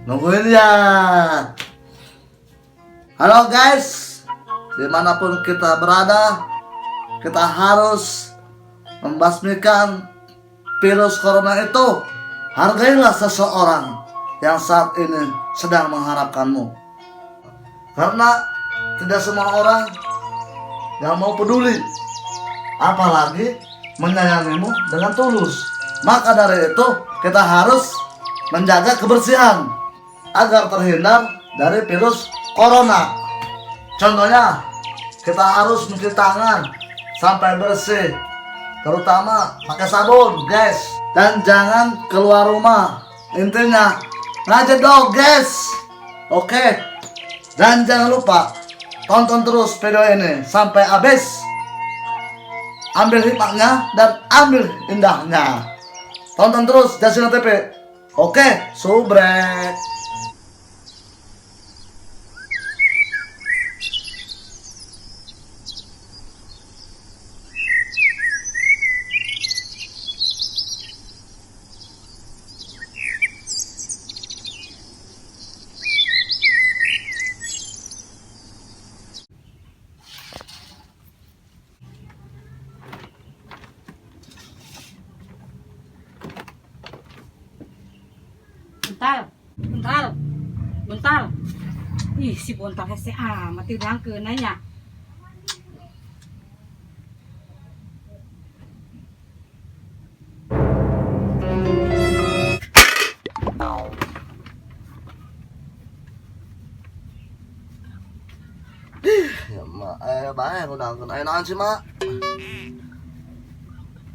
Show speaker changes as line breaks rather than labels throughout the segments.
Nungguin ya. Halo guys, dimanapun kita berada, kita harus membasmikan virus corona itu. Hargailah seseorang yang saat ini sedang mengharapkanmu, karena tidak semua orang yang mau peduli, apalagi menyayangimu dengan tulus. Maka dari itu kita harus menjaga kebersihan agar terhindar dari virus corona. Contohnya, kita harus mencuci tangan sampai bersih, terutama pakai sabun guys. Dan jangan keluar rumah, intinya ngajet dong guys. Oke. Dan jangan lupa tonton terus video ini sampai habis. Ambil hikmahnya dan ambil indahnya. Tonton terus Jasina TV. Oke, subrek.
Bentar. Ih, si Bontal hese amat tiduran ke nanya.
Ya mak, bae udah enakan sih mak.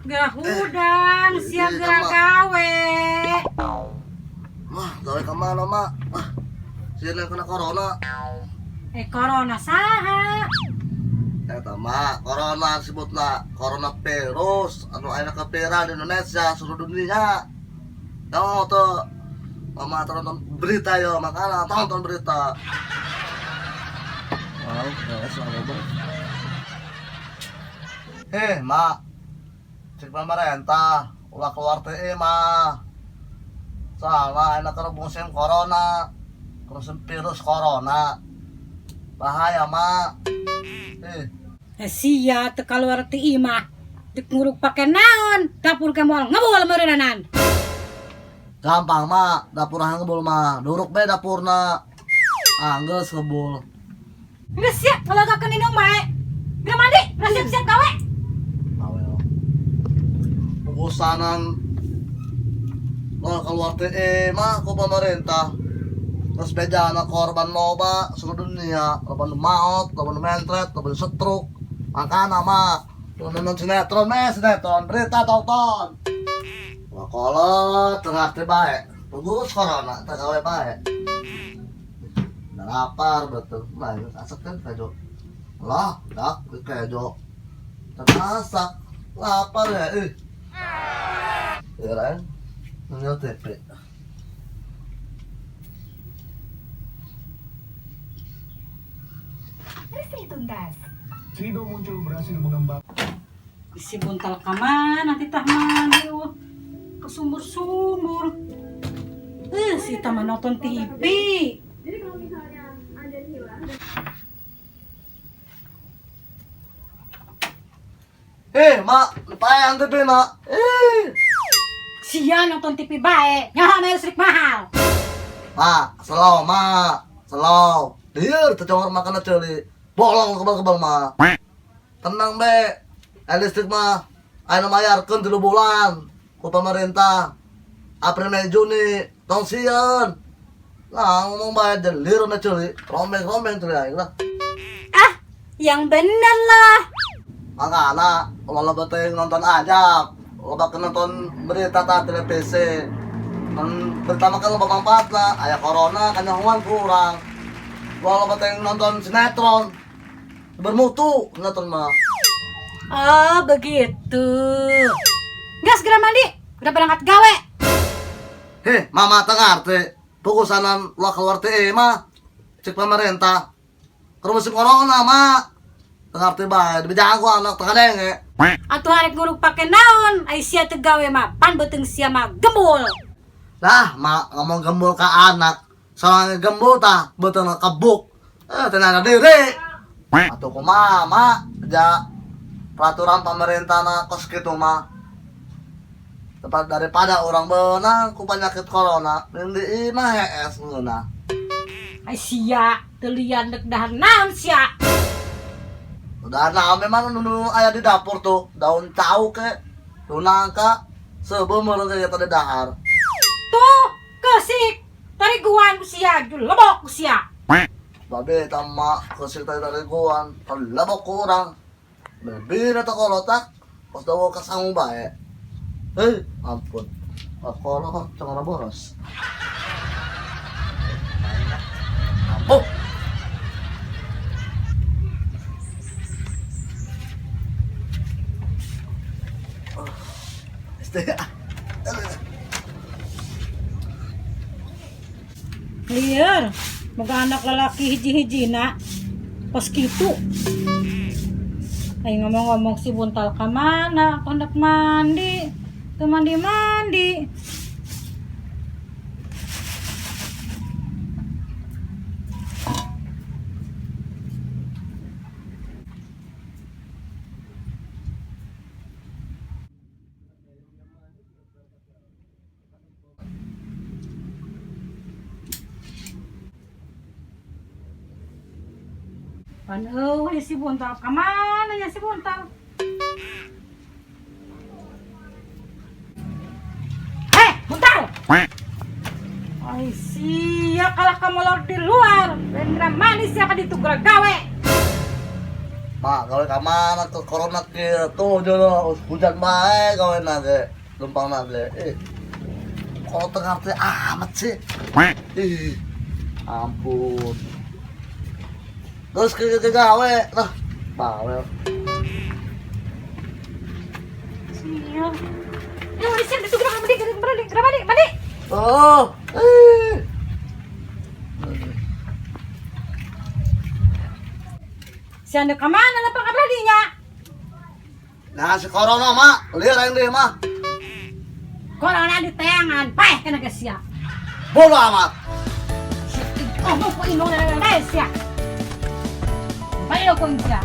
Gahudan, siap gerak gawe.
Wah, gawe kemana mak? Wah, sini kena corona.
Corona saha?
Eta mak, corona disebutna corona virus anu aya kapira di Indonesia seluruh dunia. Tahu tuh, mama tonton berita yo, makanya tonton berita. Wow, guys, mak, cek pemerintah, ulah keluar teh mah. Salah, enak kena musim corona, musim virus corona, bahaya mak.
Sia teu kaluar ti imah. Dik nguruk pake naon? Dapur ke moal ngebul meureunana.
Gampang mak, dapur ngebul mah, duruk be dapurna. Geus ngebul.
Geus sia ngalagakeun indung bae. Geus mandi, udah siap-siap gawe.
Awel. Urusanan keluar teh mah ku pemerintah. Terus beda anak korban loba seluruh dunia, korban maut, korban mentret, korban stroke. Makanya mah nonton sinetron berita tonton. Wah kolot tengah teh bae. Tunggu corona teh gawe bae. Udah lapar betul. Nah, masak kan kejo. Lah, dak kejo. Masak lapar ya Ya kan? Nonton TV.
Tuntas.
Cido muncul berhasil mengembang.
Si Bontal kamana nanti tah mandi ke sumur-sumur. Si taman nonton TV.
Jadi kalau misalnya ada hilang
Mak, lupayan TV nak.
Sia nonton TV bae, nyaho na listrik mahal.
Mak, slow. Dieu teu congor makan ceuli. Bolong kebal-kebal mah. Tenang be. Listrik mah aya mayarkeun 3 bulan ku pemerintah. April Mei Juni tong sieun. Lah ngomong bae delir na ceuli. Rombeng-rombeng teh aing lah.
Yang bener lah.
Makana kalau teh nonton aja. Loba nonton berita ta televisi. Pertama kan loba manfaat lah. Aya corona kanyahoan kurang. Kalau teh nonton sinetron bermutu sinetron mah.
Oh begitu. Nggak segera mandi, udah berangkat gawe.
Mama tengah teh pukusanan lo keluar teh mah cek pemerintah. Keur musim corona mah tengah teh bae dibejago anak tengah denge.
Atuh arek nguruk pake naon? Ai sia teu gawe mah pan beuteung sia mah gembul.
Lah mak ngomong gembul ka anak. Sa gambo ta, betul na kabuk. Tenaga diri. Atau kumama, ja peraturan pemerintah na kos gitu mah. Tepat daripada orang benang ku penyakit corona, hindi mah HS muna.
Ay siya, tulian dagdahan naon siya.
Udah na memang nunu aya di dapur tuh, daun tahu ke, tunangka, sebelum kayak tadi dahar.
Tuh, kesik. Tariguan ko siya, labok ko siya.
Babe tama kasi tayo taliguan, talabok ko orang. Bebira to kolotak, pas daw kasang bae. Ampun. Ako lang tsaka na boros. Ampun.
Clear. Mag-anak lalaki hiji-hiji na. Paskito. Ay ngomong-ngomong si Buntal ka mana, ako hendak mandi. Mandi-mandi. Ano, si Buntal ka mana ya si Buntal? Buntal! Ay siya kala ka molor di luar. Rendra manis siya ka dito gawe.
Ma, gawe ka mana to corona ke to jolo hujan bae gawe nage. Lumpang nage. Kalau tengah teh amat sih. Ampun. Terus ke gawe lah. Bawel.
Siya. Yang di sini dito mandi.
Oh.
Siya na ka mana na pagkabrali niya.
Nah, si corona mak, lihat yang dia mah.
Corona di tayangan, pah ka na ka siya.
Bodoh amat.
Oh, mo ko inong na siya. Paano ko siya?